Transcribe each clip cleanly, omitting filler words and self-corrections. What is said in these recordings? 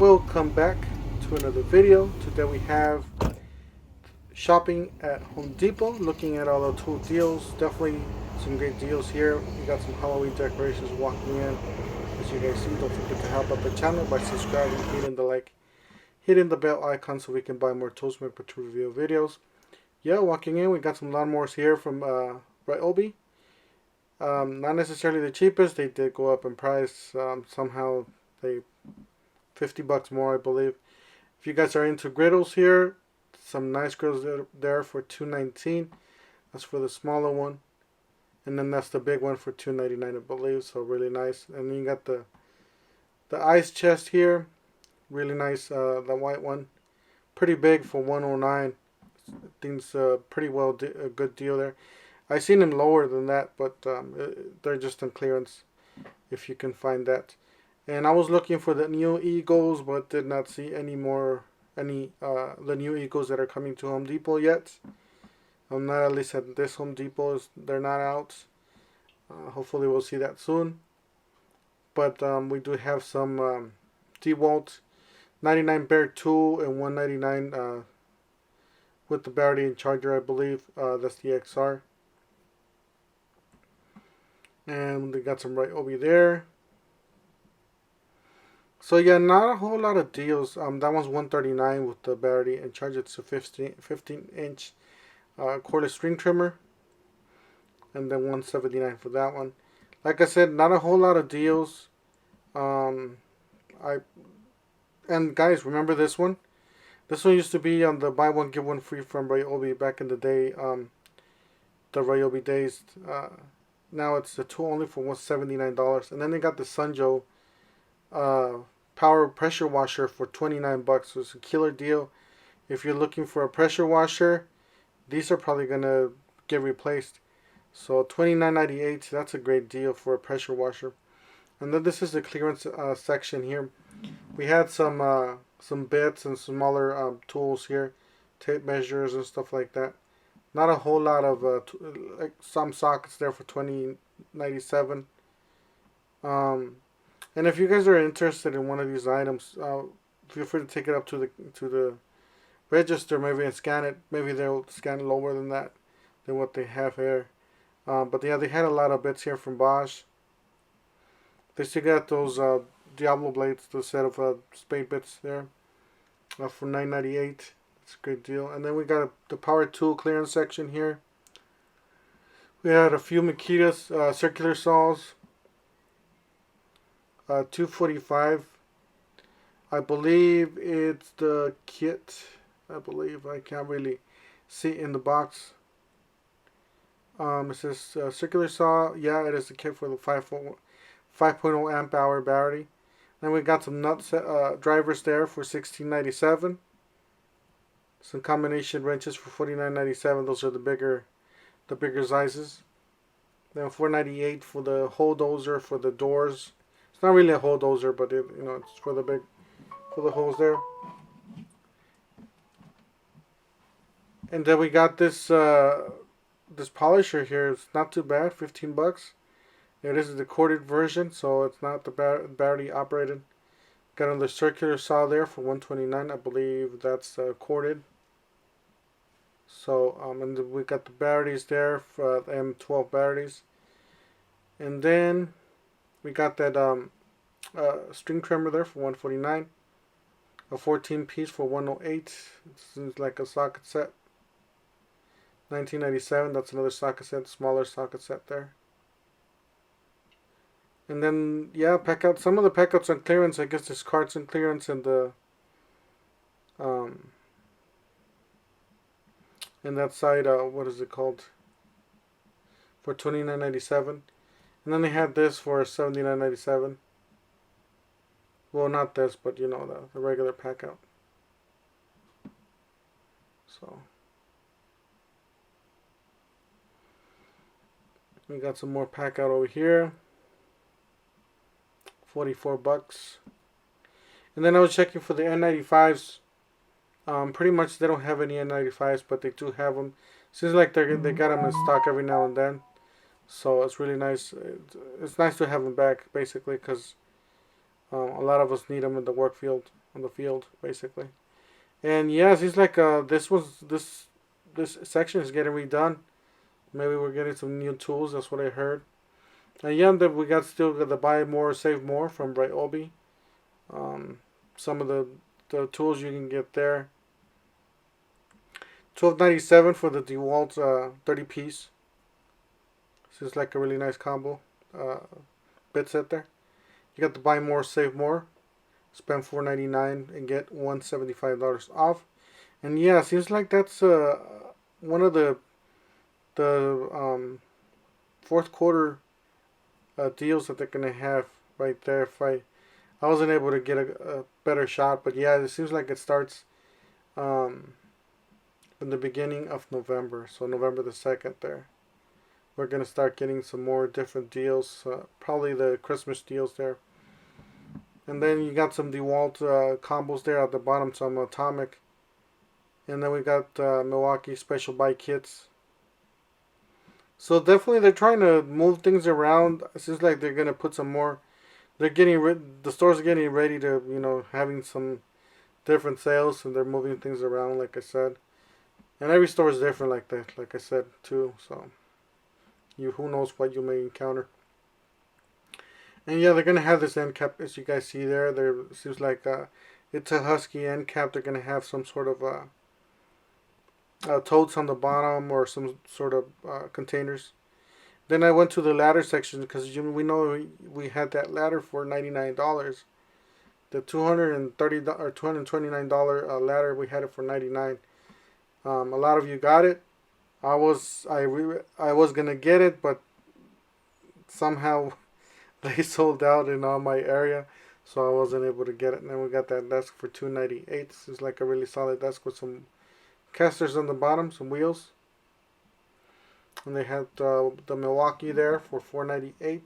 Welcome back to another video. Today we have shopping at Home Depot, looking at all the tool deals. Definitely some great deals here. We got some Halloween decorations walking in. As you guys see, don't forget to help out the channel by subscribing, hitting the like, hitting the bell icon so we can buy more tools, make more tool review videos. Yeah, walking in, we got some lawnmowers here from Joby. Not necessarily the cheapest. They did go up in price. Somehow they $50 more, I believe. If you guys are into griddles here, some nice griddles there for $2.19. That's for the smaller one, and then that's the big one for $2.99, I believe. So really nice. And then you got the ice chest here, really nice. The white one, pretty big for $109. I think it's pretty well a good deal there. I seen them lower than that, but they're just on clearance if you can find that. And I was looking for the new Eagles, but did not see the new Eagles that are coming to Home Depot yet. Not at least at this Home Depot. They're not out. Hopefully we'll see that soon. But we do have some DeWalt 99 Bear 2 and 199 with the battery and charger, I believe. That's the XR. And they got some right over there. So yeah, not a whole lot of deals. That one's $139 with the battery and charge. It's a 15-inch cordless string trimmer, and then $179 for that one. Like I said, not a whole lot of deals. And guys, remember this one? This one used to be on the buy one get one free from Joby back in the day. The Joby days. Now it's the two only for $179, and then they got the Sunjo power pressure washer for $29. So it's a killer deal. If you're looking for a pressure washer, these are probably gonna get replaced. So $29.98. That's a great deal for a pressure washer. And then this is the clearance section here. We had some bits and smaller tools here, tape measures and stuff like that. Not a whole lot of like some sockets there for $20.97. And if you guys are interested in one of these items, feel free to take it up to the register, maybe, and scan it. Maybe they'll scan it lower than that, than what they have here. But yeah, they had a lot of bits here from Bosch. They still got those Diablo blades, the set of spade bits there for $9.98. It's a great deal. And then we got the power tool clearance section here. We had a few Makita circular saws. $245. I believe it's the kit. I believe I can't really see in the box. It says circular saw. Yeah, it is the kit for the 5.0 amp hour battery. Then we got some nut drivers there for $16.97. Some combination wrenches for $49.97. Those are the bigger sizes. Then $4.98 for the hole dozer for the doors. It's not really a hole dozer, but it's for the holes there. And then we got this this polisher here. It's not too bad, $15. It is the corded version, so it's not the battery operated. Got another circular saw there for $129. I believe that's corded. So and then we got the batteries there for M12 batteries. And then we got that string trimmer there for $149. A 14-piece for $108. It seems like a socket set. $19.97. That's another socket set, smaller socket set there. And then yeah, some of the packouts on clearance. I guess there's carts on clearance and the and that side. What is it called? For $29.97. And then they had this for $79.97. Well, not this, but the regular pack out. So we got some more pack out over here. $44. And then I was checking for the N95s. Pretty much they don't have any N95s, but they do have them. Seems like they got them in stock every now and then. So it's really nice. It's nice to have them back, basically, because a lot of us need them in the work field. on the field, basically. And yeah, it seems like this section is getting redone. Maybe we're getting some new tools. That's what I heard. And yeah, that we got still got the buy more, save more from Joby. Um, some of the tools you can get there. 12.97 for the DeWalt 30 piece. This is like a really nice combo uh, bit set there. You got the buy more, save more. Spend $4.99 and get $175 off. And yeah, seems like that's one of the fourth quarter deals that they're gonna have right there. If I wasn't able to get a better shot, but yeah, it seems like it starts um, in the beginning of November, so November the 2nd there. We're gonna start getting some more different deals, probably the Christmas deals there. And then you got some DeWalt combos there at the bottom, some Atomic. And then we got Milwaukee special buy kits. So definitely they're trying to move things around. It seems like they're gonna put some more. They're the stores are getting ready to, having some different sales, and they're moving things around, like I said. And every store is different, like that, like I said too. So who knows what you may encounter. And yeah, they're gonna have this end cap, as you guys see there. There seems like it's a Husky end cap. They're gonna have some sort of totes on the bottom or some sort of containers. Then I went to the ladder section because we know we had that ladder for $99. The $230 or $229 ladder, we had it for $99. A lot of you got it. I was gonna get it, but somehow they sold out in all my area, so I wasn't able to get it. And then we got that desk for $298. This is like a really solid desk with some casters on the bottom, some wheels. And they had the Milwaukee there for $498.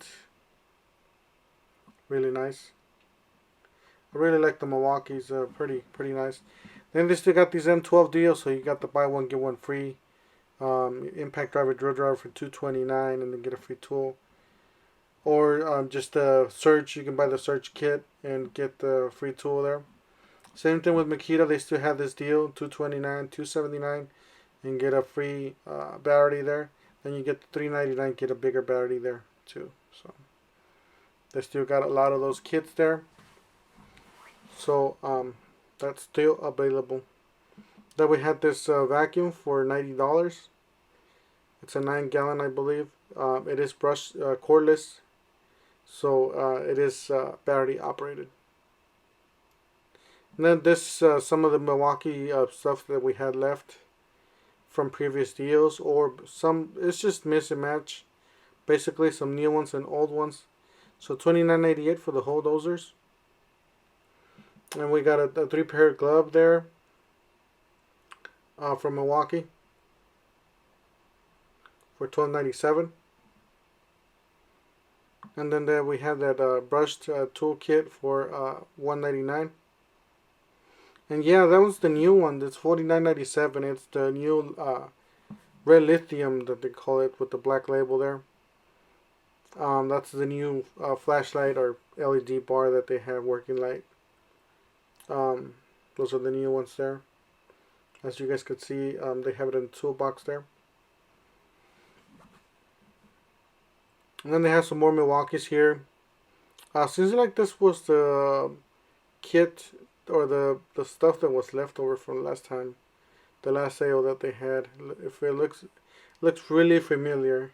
Really nice. I really like the Milwaukee's. Pretty nice. Then they still got these M12 deals, so you got the buy one get one free. Impact driver, drill driver for $229, and then get a free tool. Or just the Surge, you can buy the Surge kit and get the free tool there. Same thing with Makita, they still have this deal, $229, $279, and get a free battery there. Then you get the $399, get a bigger battery there too. So they still got a lot of those kits there. So that's still available. Then we had this vacuum for $90. It's a 9-gallon, I believe. It is cordless. So it is battery operated. And then this some of the Milwaukee stuff that we had left from previous deals, or some it's just miss and match. Basically some new ones and old ones. So $29.98 for the whole dozers. And we got a 3-pair glove there from Milwaukee for $12.97. And then there we have that brushed toolkit for $1.99. And yeah, that was the new one. That's $49.97. It's the new red lithium that they call it, with the black label there. That's the new flashlight or LED bar that they have, working light. Those are the new ones there. As you guys could see, they have it in the toolbox there. And then they have some more Milwaukee's here. Seems like this was the kit or the stuff that was left over from last time, the last sale that they had. If it looks really familiar.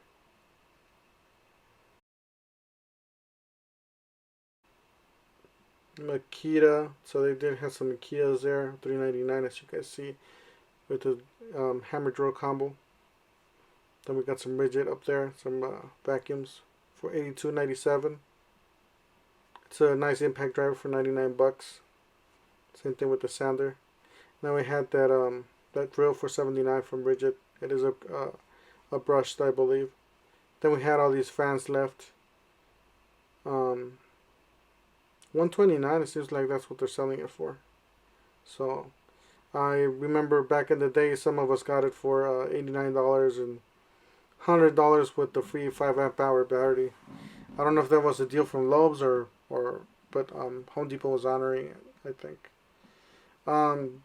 Makita, so they did have some Makitas there, $3.99 as you guys see, with the hammer drill combo. Then we got some Rigid up there, some vacuums for $82.97. It's a nice impact driver for $99. Same thing with the sander. Now we had that drill for $79 from Rigid. It is a brushed, I believe. Then we had all these fans left. $129. It seems like that's what they're selling it for. So I remember back in the day, some of us got it for $89 and $100 with the free 5 amp hour battery. I don't know if that was a deal from Lowe's but Home Depot was honoring it, I think. Um,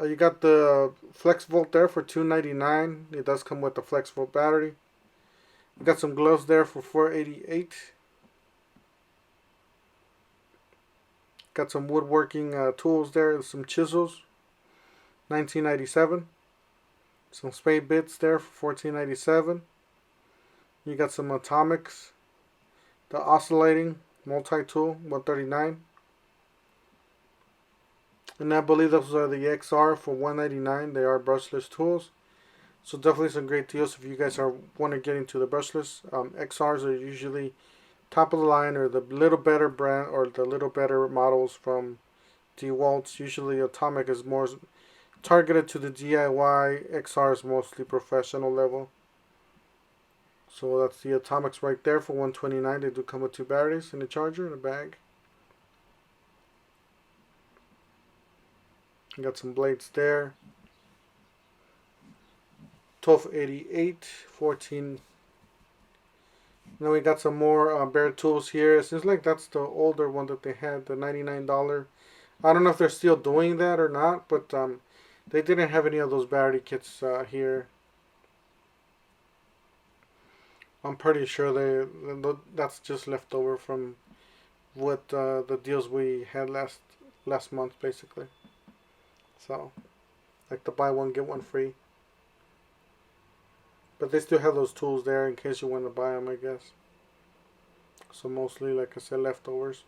you got the Flex Volt there for $2.99. It does come with the Flex Volt battery. You got some gloves there for $4.88. Got some woodworking tools there, some chisels, $19.97. Some spade bits there for $14.97. You got some atomics, the oscillating multi-tool, $139. And I believe those are the XR for $199. They are brushless tools. So definitely some great deals if you guys are want to get into the brushless. XRs are usually top of the line, or the little better brand, or the little better models from DeWalt's. Usually Atomic is more targeted to the DIY. XR is mostly professional level. So that's the Atomics right there for $129. They do come with 2 batteries and a charger and a bag. You got some blades there. $12.88, 14. Then we got some more bare tools here. It seems like that's the older one that they had, the $99. I don't know if they're still doing that or not, but they didn't have any of those battery kits here. I'm pretty sure that's just left over from what the deals we had last month, basically. So, like the buy one get one free. But they still have those tools there in case you want to buy them, I guess. So mostly, like I said, leftovers.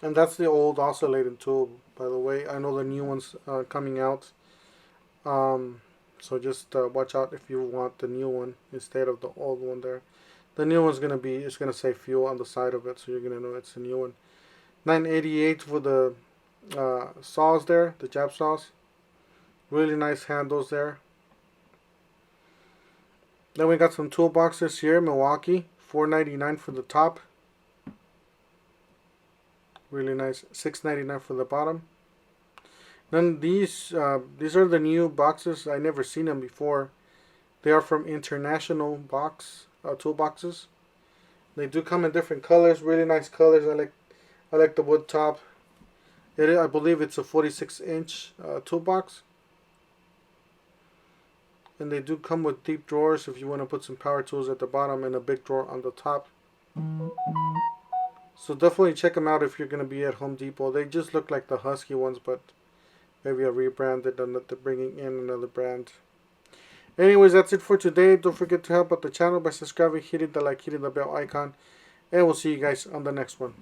And that's the old oscillating tool, by the way. I know the new one's coming out. So just watch out if you want the new one instead of the old one there. The new one's it's gonna say fuel on the side of it, so you're gonna know it's a new one. $9.88 for the saws there, the jab saws. Really nice handles there. Then we got some toolboxes here, Milwaukee, $4.99 for the top. Really nice, $6.99 for the bottom. Then these are the new boxes. I never seen them before. They are from International toolboxes. They do come in different colors, really nice colors. I like the wood top. I believe it's a 46-inch toolbox. And they do come with deep drawers if you want to put some power tools at the bottom and a big drawer on the top. So definitely check them out if you're going to be at Home Depot. They just look like the Husky ones, but maybe a rebranded and that they're bringing in another brand. Anyways, that's it for today. Don't forget to help out the channel by subscribing, hitting the like, hitting the bell icon. And we'll see you guys on the next one.